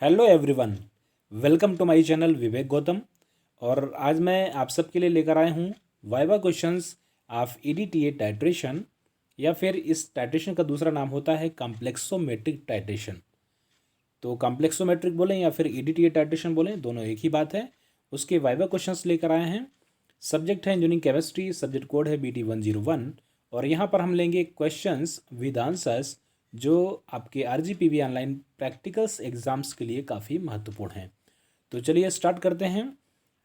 Hello everyone. Welcome to my channel Vivek Gautam. और आज मैं आप सबके लिए लेकर आया हूँ viva questions of EDTA titration, या फिर इस टाइट्रेशन का दूसरा नाम होता है कॉम्प्लेक्सोमेट्रिक टाइट्रेशन। तो कॉम्प्लेक्सोमेट्रिक बोलें या फिर ईडीटीए टाइट्रेशन बोलें, दोनों एक ही बात है। उसके वाइवा क्वेश्चंस लेकर आए हैं। सब्जेक्ट है इंजीनियरिंग केमिस्ट्री, सब्जेक्ट कोड है BT101। और यहाँ पर हम लेंगे क्वेश्चंस विद आंसर्स जो आपके RGPV ऑनलाइन प्रैक्टिकल्स एग्जाम्स के लिए काफ़ी महत्वपूर्ण हैं। तो चलिए स्टार्ट करते हैं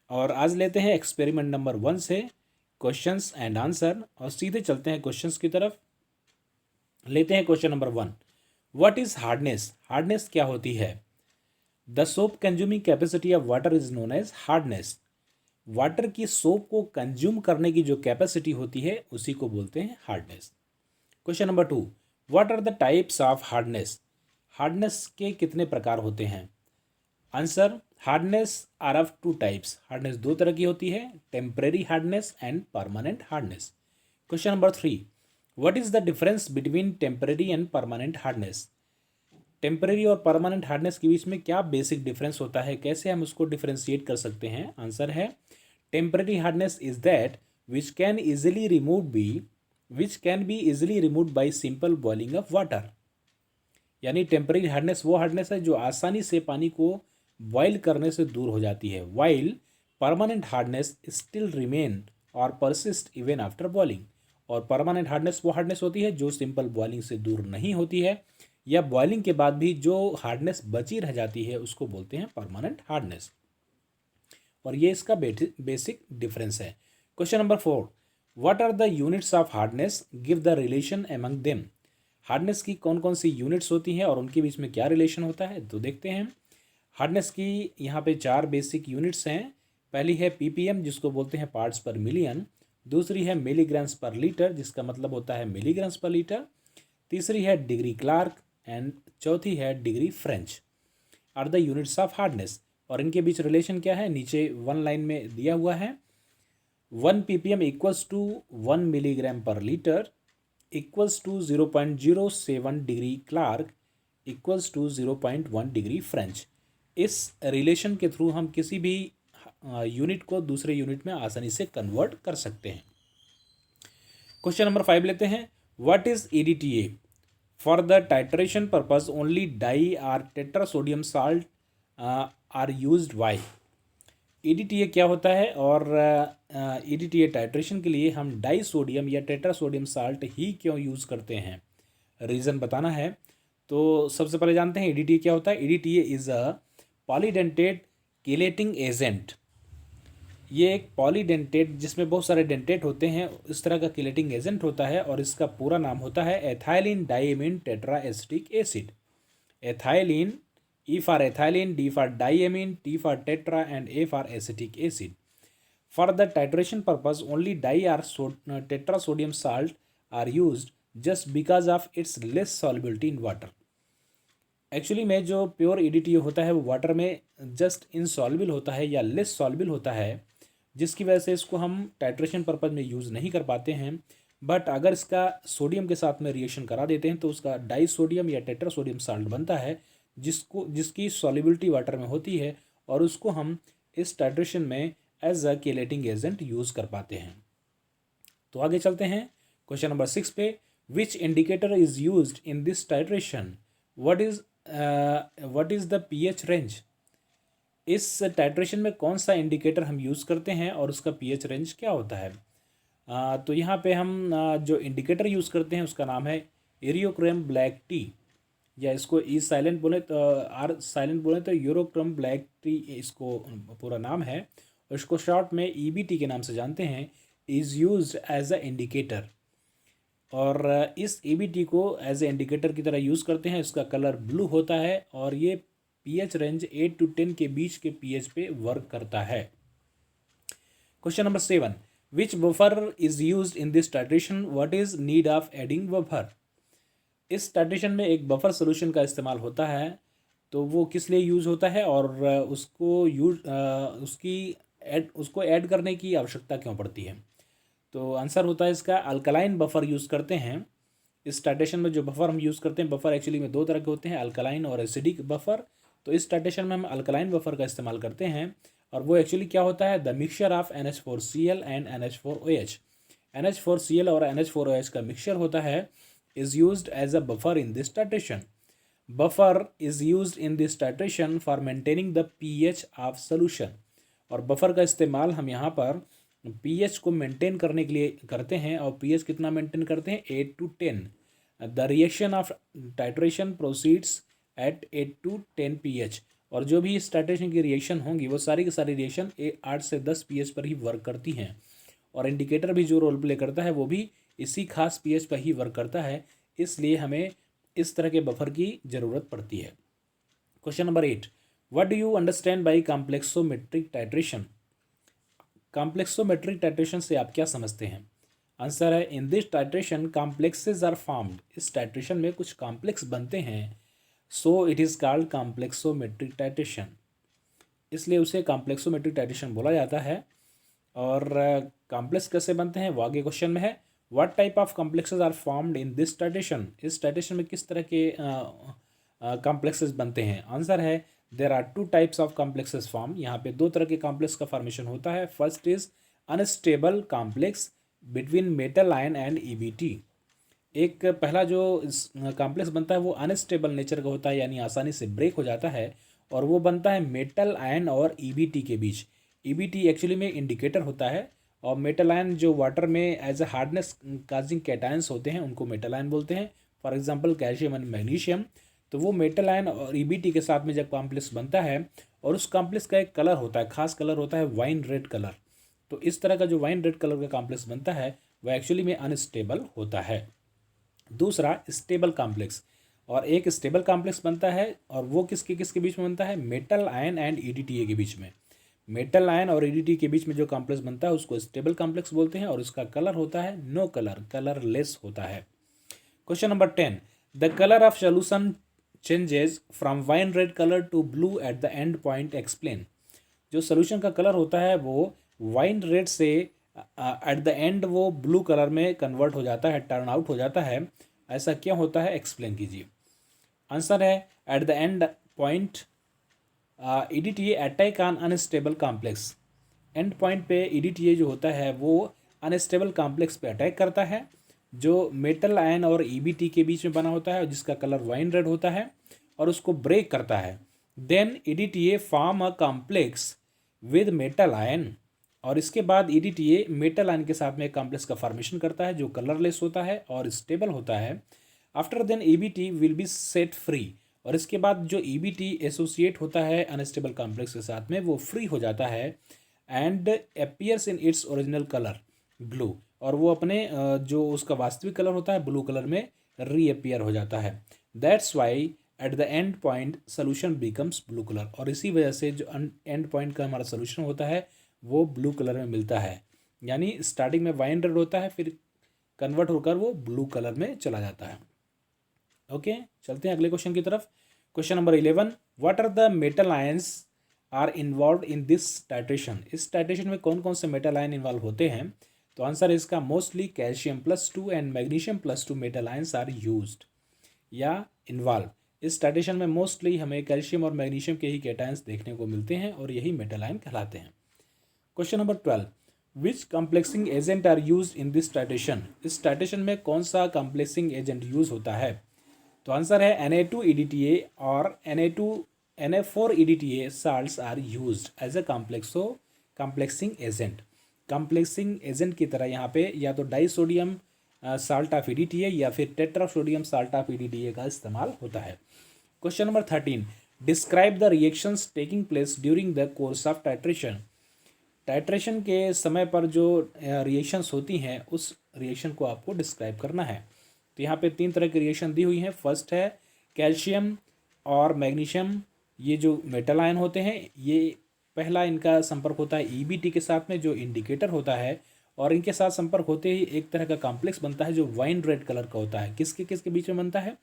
और आज लेते हैं एक्सपेरिमेंट नंबर 1 से क्वेश्चंस एंड आंसर, और सीधे चलते हैं क्वेश्चंस की तरफ। लेते हैं question number 1। What is hardness? Hardness क्या होती है? The soap consuming capacity of water is known as hardness. Water की सोप को कंज्यूम करने की जो कैपेसिटी होती है उसी को बोलते हैं hardness. Question number 2। What are the types of hardness? Hardness के कितने प्रकार होते हैं? Answer, hardness are of two types. Hardness दो तरह की होती है, temporary hardness and permanent hardness. Question number 3। What is the difference between temporary and permanent hardness? Temporary और परमानेंट हार्डनेस के बीच में क्या बेसिक डिफरेंस होता है, कैसे हम उसको डिफरेंशिएट कर सकते हैं? आंसर है, temporary hardness is that which can be easily removed by simple boiling of water. यानी टेम्परेरी हार्डनेस वो हार्डनेस है जो आसानी से पानी को बॉयल करने से दूर हो जाती है, while permanent hardness still remain और परसिस्ट इवन आफ्टर बॉइलिंग। और परमानेंट हार्डनेस वो हार्डनेस होती है जो सिंपल बॉइलिंग से दूर नहीं होती है, या बॉइलिंग के बाद भी जो हार्डनेस बची रह जाती है उसको बोलते हैं परमानेंट हार्डनेस। और ये इसका बेसिक डिफरेंस है। Question number 4। What are the units of hardness? Give the relation among them. Hardness की कौन कौन सी यूनिट्स होती हैं और उनके बीच में क्या रिलेशन होता है, तो देखते हैं। हार्डनेस की यहाँ पे 4 बेसिक यूनिट्स हैं। पहली है ppm, जिसको बोलते हैं पार्ट्स पर मिलियन। दूसरी है मिलीग्राम्स पर लीटर, जिसका मतलब होता है मिलीग्राम्स पर लीटर। तीसरी है डिग्री क्लार्क एंड चौथी है degree French are the units of hardness. और इनके बीच रिलेशन क्या है, नीचे वन लाइन में दिया हुआ है। 1 ppm equals to 1 milligram per litre equals to 0.07 degree Clark equals to 0.1 degree French. इस रिलेशन के थ्रू हम किसी भी यूनिट को दूसरे यूनिट में आसानी से कन्वर्ट कर सकते हैं। क्वेश्चन नंबर 5 लेते हैं। What is EDTA? For the titration purpose only di or tetrasodium salt are used why. EDTA क्या होता है, और EDTA टाइट्रेशन के लिए हम डाई सोडियम या टेट्रासोडियम साल्ट ही क्यों यूज़ करते हैं, रीज़न बताना है। तो सबसे पहले जानते हैं EDTA क्या होता है। EDTA is a polydentate chelating agent. ये एक पॉलीडेंटेट जिसमें बहुत सारे डेंटेट होते हैं, इस तरह का किलेटिंग एजेंट होता है, और इसका पूरा नाम होता है ethylene diamine tetra acetic acid. Ethylene, E for ethylene, D for diamine, T for tetra, and A for acetic acid. For the titration purpose, only tetrasodium salt are used just because of its less solubility in water. Actually में जो pure EDTA होता है वो water में just insoluble होता है या less soluble होता है, जिसकी वजह से इसको हम टाइट्रेशन पर्पज़ में यूज़ नहीं कर पाते हैं। बट अगर इसका सोडियम के साथ में रिएक्शन करा देते हैं तो उसका डाई सोडियम या टेट्रासोडियम साल्ट बनता है, जिसकी सॉल्युबिलिटी वाटर में होती है, और उसको हम इस टाइट्रेशन में as a chelating agent use कर पाते हैं। तो आगे चलते हैं क्वेश्चन नंबर 6 पे। Which indicator is used in this titration? What is the pH range? इस टाइट्रेशन में कौन सा इंडिकेटर हम यूज़ करते हैं और उसका pH रेंज क्या होता है? तो यहाँ पे हम जो इंडिकेटर यूज़ करते हैं उसका नाम है एरियोक्रोम ब्लैक टी, या इसको ई साइलेंट बोले तो आर साइलेंट बोले तो यूरोक्रम ब्लैक टी इसको पूरा नाम है, और इसको शॉर्ट में EBT के नाम से जानते हैं। Is used as a indicator, और इस EBT को एज ए इंडिकेटर की तरह यूज़ करते हैं। इसका कलर ब्लू होता है, और ये pH रेंज 8 to 10 के बीच के pH पे वर्क करता है। Question number 7। Which buffer is used in this titration? What is need of adding buffer? इस टाइट्रेशन में एक बफर सोल्यूशन का इस्तेमाल होता है, तो वो किस लिए यूज़ होता है, और उसको ऐड करने की आवश्यकता क्यों पड़ती है? तो आंसर होता है इसका, अल्कलाइन बफर यूज़ करते हैं। इस टाइट्रेशन में जो बफर हम यूज़ करते हैं, बफर एक्चुअली में दो तरह के होते हैं, अल्कलाइन और एसिडिक बफर। तो इस टाइट्रेशन में हम अल्कलाइन बफर का इस्तेमाल करते हैं, और वो एक्चुअली क्या होता है, the mixture of NH4Cl and NH4OH। NH4Cl और NH4OH का मिक्सचर होता है, is used as a buffer in this titration. Buffer is used in this titration for maintaining the pH of solution. और बफर का इस्तेमाल हम यहाँ पर pH को मेंटेन करने के लिए करते हैं, और pH कितना मेंटेन करते हैं, 8 to 10। The reaction of titration proceeds at 8 to 10 pH। और जो भी इस टाइट्रेशन की रिएक्शन होंगी वो सारी की सारी रिएक्शन 8 से 10 pH पर ही वर्क करती हैं। और इंडिकेटर भी जो रोल प्ले करता है वो भी इसी खास pH पर ही वर्क करता है, इसलिए हमें इस तरह के बफर की ज़रूरत पड़ती है। Question number 8, what do you understand by complexometric titration. Complexometric titration से आप क्या समझते हैं? आंसर है, in this titration complexes are formed. इस टाइट्रेशन में कुछ कॉम्प्लेक्स बनते हैं, so it is called complexometric titration, इसलिए उसे कॉम्प्लेक्सोमेट्रिक टाइट्रेशन बोला जाता है। और कॉम्प्लेक्स कैसे बनते हैं वो आगे क्वेश्चन में है। What type of complexes are formed in this titration. इस टाइट्रेशन में किस तरह के कॉम्प्लेक्सेस बनते हैं? आंसर है, there are 2 types of complexes form. यहाँ पे 2 तरह के कॉम्प्लेक्स का फॉर्मेशन होता है। First is unstable complex between metal ion and EBT। एक पहला जो कॉम्प्लेक्स बनता है वो अनस्टेबल नेचर का होता है, यानी आसानी से ब्रेक हो जाता है, और वो बनता है मेटल आयन और EBT के बीच। EBT एक्चुअली में इंडिकेटर होता है, और मेटल आयन जो वाटर में as a hardness causing cations होते हैं उनको मेटल आयन बोलते हैं। For example calcium and magnesium. तो वो मेटल आयन और EBT के साथ में जब कॉम्प्लेक्स बनता है, और उस कॉम्प्लेक्स का एक कलर होता है, खास कलर होता है वाइन रेड कलर। तो इस तरह का जो वाइन रेड कलर का कॉम्प्लेक्स बनता है वह एक्चुअली में अनस्टेबल होता है। दूसरा स्टेबल कॉम्प्लेक्स, और एक स्टेबल कॉम्प्लेक्स बनता है, और वो किसके किसके बीच में बनता है, मेटल आयन एंड EDTA के बीच में। मेटल आयन और EDTA के बीच में जो कॉम्प्लेक्स बनता है उसको स्टेबल कॉम्प्लेक्स बोलते हैं, और उसका कलर होता है नो कलर, कलरलेस होता है। Question number 10, the colour of solution changes from wine red colour to blue at the end point, explain. जो सोल्यूशन का कलर होता है वो वाइन रेड से एट द एंड वो ब्लू कलर में कन्वर्ट हो जाता है, टर्न आउट हो जाता है। ऐसा क्यों होता है, एक्सप्लेन कीजिए। आंसर है, eight the end point EDTA attack on unstable complex. And point पे EDTA जो होता है वो अनस्टेबल कॉम्प्लेक्स पे अटैक करता है, जो मेटल आयन और EBT के बीच में बना होता है, जिसका कलर वाइन रेड होता है, और उसको ब्रेक करता है। Then EDTA form a complex with metal ion, और इसके बाद EDTA मेटल आयन के साथ में एक कॉम्प्लेक्स का फॉर्मेशन करता है जो कलरलेस होता है और स्टेबल होता है। After then EBT will be set free, और इसके बाद जो EBT एसोसिएट होता है अनस्टेबल कॉम्प्लेक्स के साथ में वो फ्री हो जाता है, and appears in its original colour blue, और वो अपने जो उसका वास्तविक कलर होता है ब्लू कलर में रीअपियर हो जाता है। That's why eight the end point solution becomes blue colour, और इसी वजह से जो एंड पॉइंट का हमारा सोल्यूशन होता है वो ब्लू कलर में मिलता है। यानी स्टार्टिंग में वाइन रेड होता है, फिर कन्वर्ट होकर वो ब्लू कलर में चला जाता है। ओके, चलते हैं अगले क्वेश्चन की तरफ। Question number 11, what are the metal ions are involve in this titration. इस टाइट्रेशन में कौन कौन से मेटल आयन इन्वॉल्व होते हैं? तो आंसर है इसका, mostly calcium and magnesium metal ions are used या इन्वॉल्व। इस टाइट्रेशन में मोस्टली हमें कैल्शियम और मैग्नीशियम के ही कैटायंस देखने को मिलते हैं, और यही मेटल आयन कहलाते हैं। Question number 12, which complexing agent are used in this titration. इस टाइट्रेशन में कौन सा कॉम्प्लेक्सिंग एजेंट यूज होता है? तो आंसर है Na2EDTA और Na4EDTA salts are used as a complexing agent. Complexing agent की तरह यहाँ पे या तो डाइसोडियम साल्ट ऑफ EDTA या फिर टेट्रासोडियम साल्ट ऑफ EDTA का इस्तेमाल होता है। Question number 13, describe the reactions taking place during the course of titration. Titration के समय पर जो रिएक्शंस होती हैं उस रिएक्शन को आपको डिस्क्राइब करना है। तो यहाँ पे 3 तरह की रिएक्शन दी हुई हैं। फर्स्ट है कैल्शियम और मैग्नीशियम, ये जो मेटल आयन होते हैं, ये पहला इनका संपर्क होता है EBT के साथ में जो इंडिकेटर होता है, और इनके साथ संपर्क होते ही एक तरह का कॉम्प्लेक्स बनता है जो वाइन रेड कलर का होता है। किसके किसके बीच में बनता है?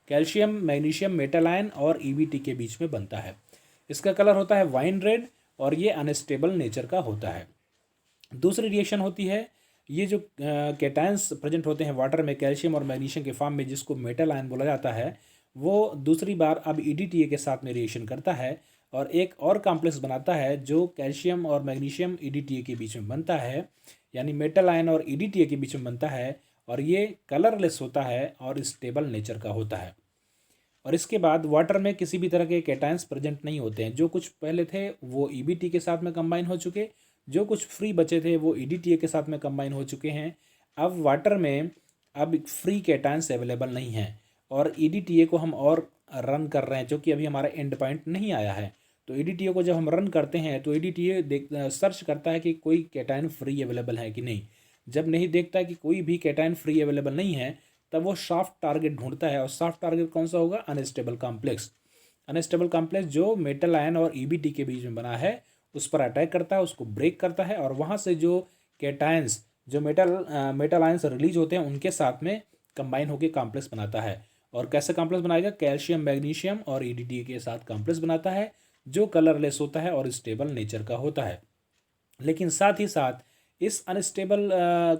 कैल्शियम, मैग्नीशियम, मेटल आयन और EBT के बीच में बनता है। इसका कलर होता है वाइन रेड, और ये अनस्टेबल नेचर का होता है। दूसरी रिएक्शन होती है, ये जो कैटायंस प्रेजेंट होते हैं वाटर में कैल्शियम और मैग्नीशियम के फॉर्म में, जिसको मेटल आयन बोला जाता है, वो दूसरी बार अब EDTA के साथ में रिएक्शन करता है और एक और कॉम्प्लेक्स बनाता है जो कैल्शियम और मैग्नीशियम EDTA के बीच में बनता है, यानी मेटल आयन और EDTA के बीच में बनता है, और ये कलरलेस होता है और स्टेबल नेचर का होता है। और इसके बाद वाटर में किसी भी तरह के कैटायंस प्रेजेंट नहीं होते हैं। जो कुछ पहले थे वो EBT के साथ में कंबाइन हो चुके, जो कुछ फ्री बचे थे वो EDTA के साथ में कंबाइन हो चुके हैं। अब वाटर में अब फ्री कैटायंस अवेलेबल नहीं हैं और EDTA को हम और रन कर रहे हैं, जो कि अभी हमारा एंड पॉइंट नहीं आया है। तो EDTA को जब हम रन करते हैं तो EDTA सर्च करता है कि कोई कैटायन फ्री अवेलेबल है कि नहीं। जब नहीं देखता है कि कोई भी कैटायन फ्री अवेलेबल नहीं है, तब वो सॉफ्ट टारगेट ढूंढता है। और सॉफ्ट टारगेट कौन सा होगा? Unstable complex. अनस्टेबल कॉम्प्लेक्स जो मेटल आयन और EBT के बीच में बना है उस पर अटैक करता है, उसको ब्रेक करता है, और वहाँ से जो कैटायंस जो मेटल आयंस रिलीज होते हैं उनके साथ में कंबाइन होकर कॉम्प्लेक्स बनाता है। और कैसे कॉम्प्लेक्स बनाएगा? कैल्शियम मैग्नीशियम और EDTA के साथ कॉम्प्लेक्स बनाता है जो कलरलेस होता है और स्टेबल नेचर का होता है। लेकिन साथ ही साथ इस अनस्टेबल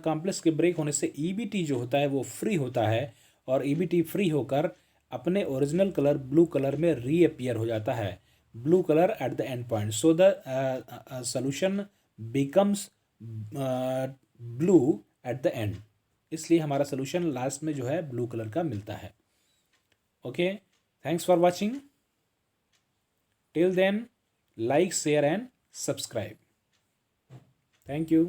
कॉम्प्लेक्स के ब्रेक होने से EBT जो होता है वो फ्री होता है, और EBT फ्री होकर अपने ओरिजिनल कलर ब्लू कलर में रीअपियर हो जाता है, blue colour eight the end point. So the solution becomes blue at the and. इसलिए हमारा सोल्यूशन लास्ट में जो है ब्लू कलर का मिलता है। Okay, thanks for watching. Till then, like, share and subscribe. Thank you.